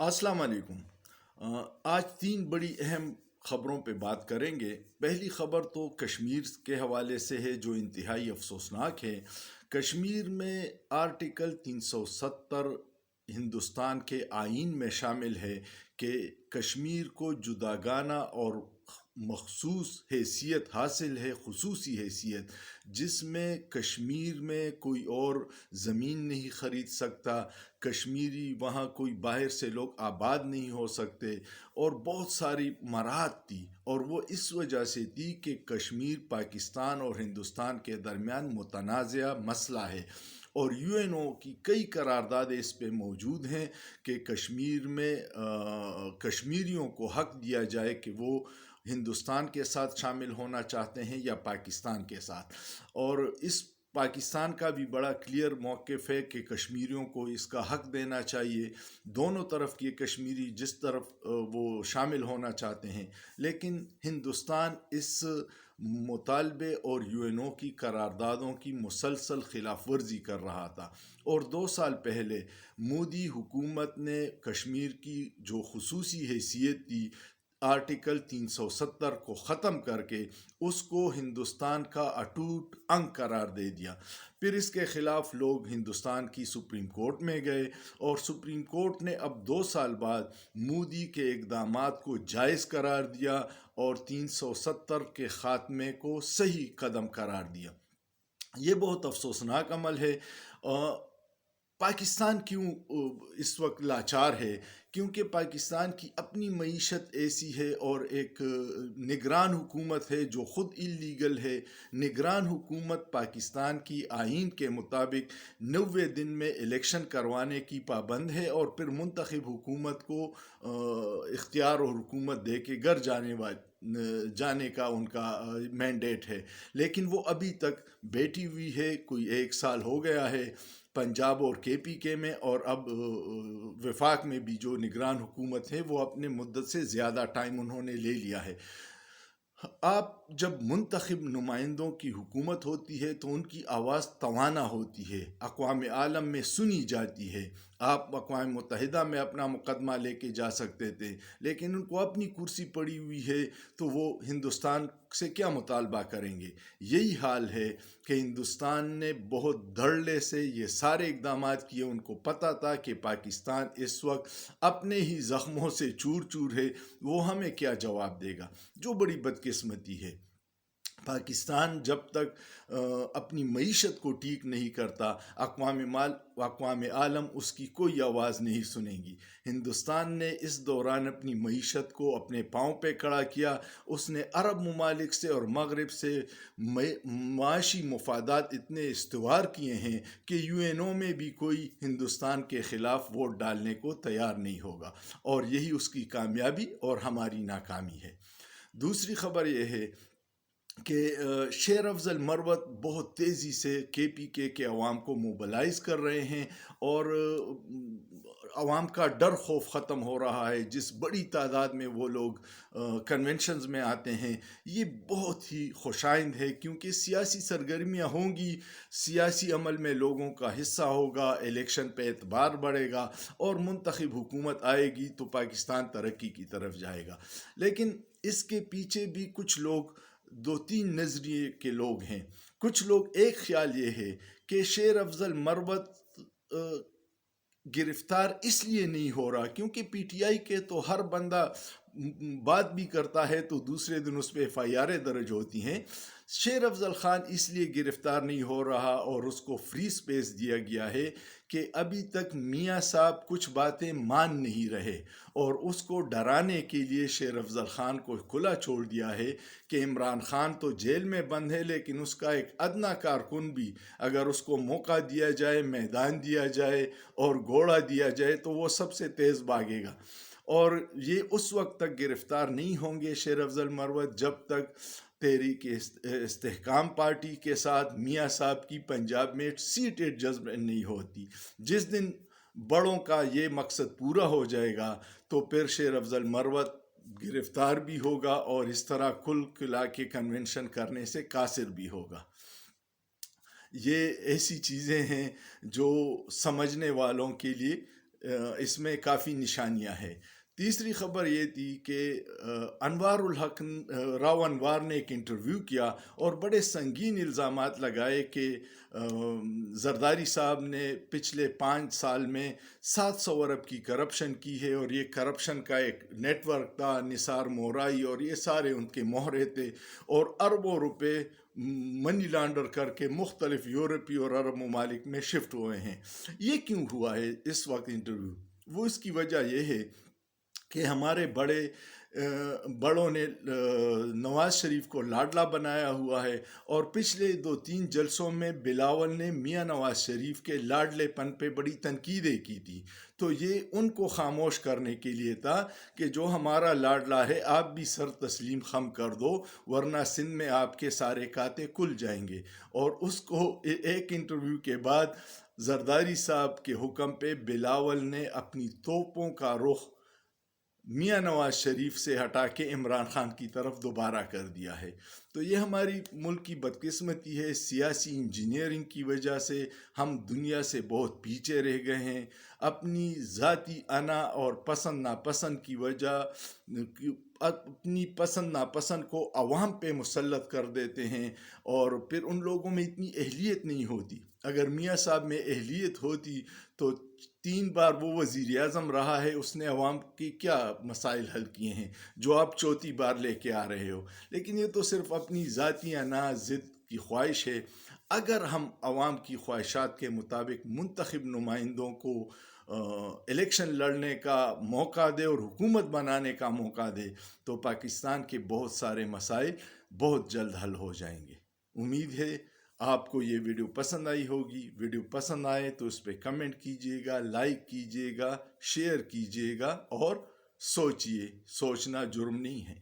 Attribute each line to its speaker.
Speaker 1: अस्सलाम वालेकुम। आज तीन बड़ी अहम ख़बरों पे बात करेंगे। पहली ख़बर तो कश्मीर के हवाले से है जो इंतहाई अफसोसनाक है। कश्मीर में आर्टिकल 370 हिंदुस्तान के आइन में शामिल है कि कश्मीर को जुदागाना और मखसूस हैसियत हासिल है, खसूसी हैसियत, जिसमें कश्मीर में कोई और ज़मीन नहीं ख़रीद सकता, कश्मीरी वहाँ कोई बाहर से लोग आबाद नहीं हो सकते, और बहुत सारी मराहत थी। और वो इस वजह से थी कि कश्मीर पाकिस्तान और हिंदुस्तान के दरमियान मुतनाज़ा मसला है, और यूएनओ की कई करारदाद इस पे मौजूद हैं कि कश्मीर में कश्मीरियों को हक़ दिया जाए कि वो हिंदुस्तान के साथ शामिल होना चाहते हैं या पाकिस्तान के साथ। और इस पाकिस्तान का भी बड़ा क्लियर मौक़िफ़ है कि कश्मीरियों को इसका हक़ देना चाहिए। दोनों तरफ के कश्मीरी जिस तरफ वो शामिल होना चाहते हैं, लेकिन हिंदुस्तान इस मुतालबे और यूएनओ की करारदादों की मुसलसल खिलाफ वर्जी कर रहा था। और 2 साल पहले मोदी हुकूमत ने कश्मीर की जो खसूसी हैसियत थी आर्टिकल 370 को ख़त्म करके उसको हिंदुस्तान का अटूट अंग करार दे दिया। फिर इसके ख़िलाफ़ लोग हिंदुस्तान की सुप्रीम कोर्ट में गए, और सुप्रीम कोर्ट ने अब 2 साल बाद मोदी के इक़दामात को जायज़ करार दिया और 370 के ख़ात्मे को सही कदम करार दिया। ये बहुत अफसोसनाक अमल है। पाकिस्तान क्यों इस वक्त लाचार है? क्योंकि पाकिस्तान की अपनी मईशत ऐसी है, और एक निगरान हुकूमत है जो ख़ुद इल्लीगल है। निगरान हुकूमत पाकिस्तान की आइन के मुताबिक 90 दिन में इलेक्शन करवाने की पाबंद है, और फिर मुंतखब हुकूमत को इख्तियार और हुकूमत दे के घर जाने का उनका मैंडेट है। लेकिन वो अभी तक बैठी हुई है। कोई 1 साल हो गया है पंजाब और केपीके में, और अब वफाक में भी जो निगरान हुकूमत है वो अपने मुद्दत से ज़्यादा टाइम उन्होंने ले लिया है। आप जब मुंतखब नुमाइंदों की हुकूमत होती है तो उनकी आवाज़ तवाना होती है, अक़वाम आलम में सुनी जाती है। आप अक़वाम मुत्तहिदा में अपना मुकदमा लेके जा सकते थे, लेकिन उनको अपनी कुर्सी पड़ी हुई है तो वो हिंदुस्तान से क्या मुतालबा करेंगे। यही हाल है कि हिंदुस्तान ने बहुत धड़ल्ले से ये सारे इक़दामात किए। उनको पता था कि पाकिस्तान इस वक्त अपने ही ज़ख्मों से चूर चूर है, वो हमें क्या जवाब देगा। जो बड़ी बदकिस्मती है, पाकिस्तान जब तक अपनी मईशत को ठीक नहीं करता, अक़वाम आलम उसकी कोई आवाज़ नहीं सुनेगी। हिंदुस्तान ने इस दौरान अपनी मईशत को अपने पाँव पे खड़ा किया। उसने अरब ममालिक से और मगरब से माशी मुफादात इतने इस्तवार किए हैं कि यूएनओ में भी कोई हिंदुस्तान के ख़िलाफ़ वोट डालने को तैयार नहीं होगा, और यही उसकी कामयाबी और हमारी नाकामी है। दूसरी ख़बर यह है कि शेर अफजल मरवत बहुत तेज़ी से केपीके के अवाम को मोबलाइज़ कर रहे हैं, और अवाम का डर खौफ ख़त्म हो रहा है। जिस बड़ी तादाद में वो लोग कन्वेंशंस में आते हैं, ये बहुत ही खुशाइंद है, क्योंकि सियासी सरगर्मियाँ होंगी, सियासी अमल में लोगों का हिस्सा होगा, इलेक्शन पे एतबार बढ़ेगा, और मुंतखब हुकूमत आएगी तो पाकिस्तान तरक्की की तरफ जाएगा। लेकिन इसके पीछे भी कुछ लोग, 2-3 नज़रिए के लोग हैं। कुछ लोग, एक ख्याल ये है कि शेर अफजल मरवत गिरफ्तार इसलिए नहीं हो रहा क्योंकि पीटीआई के तो हर बंदा बात भी करता है तो दूसरे दिन उस पर एफआईआर दर्ज होती हैं। शेर अफजल ख़ान इसलिए गिरफ़्तार नहीं हो रहा और उसको फ्री स्पेस दिया गया है कि अभी तक मियाँ साहब कुछ बातें मान नहीं रहे, और उसको डराने के लिए शेर अफजल ख़ान को खुला छोड़ दिया है कि इमरान ख़ान तो जेल में बंद है, लेकिन उसका एक अदना कारकुन भी अगर उसको मौका दिया जाए, मैदान दिया जाए और घोड़ा दिया जाए तो वो सबसे तेज़ भागेगा। और ये उस वक्त तक गिरफ़्तार नहीं होंगे शेर अफजल मरवत जब तक तहरीक इस्तेहकाम पार्टी के साथ मियाँ साहब की पंजाब में सीट एडजस्टमेंट नहीं होती। जिस दिन बड़ों का ये मकसद पूरा हो जाएगा तो फिर शेर अफजल मरवत गिरफ़्तार भी होगा और इस तरह कुल खिला के कन्वेंशन करने से कासिर भी होगा। ये ऐसी चीज़ें हैं जो समझने वालों के लिए اس میں کافی نشانیاں ہیں۔ تیسری خبر یہ تھی کہ انوار الحق راو انوار نے ایک انٹرویو کیا اور بڑے سنگین الزامات لگائے کہ زرداری صاحب نے پچھلے 5 سال میں 700 ارب کی کرپشن کی ہے، اور یہ کرپشن کا ایک نیٹ ورک تھا، نثار مورائی اور یہ سارے ان کے مہرے تھے، اور اربوں روپے منی لانڈر کر کے مختلف یورپی اور عرب ممالک میں شفٹ ہوئے ہیں۔ یہ کیوں ہوا ہے اس وقت انٹرویو؟ وہ اس کی وجہ یہ ہے کہ ہمارے بڑوں نے نواز شریف کو لاڈلا بنایا ہوا ہے، اور پچھلے 2-3 جلسوں میں بلاول نے میاں نواز شریف کے لاڈلے پن پہ بڑی تنقیدیں کی تھی۔ تو یہ ان کو خاموش کرنے کے لیے تھا کہ جو ہمارا لاڈلا ہے آپ بھی سر تسلیم خم کر دو، ورنہ سندھ میں آپ کے سارے کاتے کھل جائیں گے۔ اور اس کو ایک انٹرویو کے بعد زرداری صاحب کے حکم پہ بلاول نے اپنی توپوں کا رخ میاں نواز شریف سے ہٹا کے عمران خان کی طرف دوبارہ کر دیا ہے۔ تو یہ ہماری ملک کی بدقسمتی ہے۔ سیاسی انجینئرنگ کی وجہ سے ہم دنیا سے بہت پیچھے رہ گئے ہیں۔ اپنی ذاتی انا اور پسند ناپسند کی وجہ اپنی پسند ناپسند کو عوام پہ مسلط کر دیتے ہیں، اور پھر ان لوگوں میں اتنی اہلیت نہیں ہوتی۔ اگر میاں صاحب میں اہلیت ہوتی تو 3 بار وہ وزیر اعظم رہا ہے، اس نے عوام کی کیا مسائل حل کیے ہیں جو آپ 4تھی بار لے کے آ رہے ہو؟ لیکن یہ تو صرف اپنی ذاتی انا ضد کی خواہش ہے۔ اگر ہم عوام کی خواہشات کے مطابق منتخب نمائندوں کو الیکشن لڑنے کا موقع دے اور حکومت بنانے کا موقع دے، تو پاکستان کے بہت سارے مسائل بہت جلد حل ہو جائیں گے۔ امید ہے آپ کو یہ ویڈیو پسند آئی ہوگی۔ ویڈیو پسند آئے تو اس پہ کمنٹ کیجئے گا، لائک کیجئے گا، شیئر کیجئے گا، اور سوچئے، سوچنا جرم نہیں ہے۔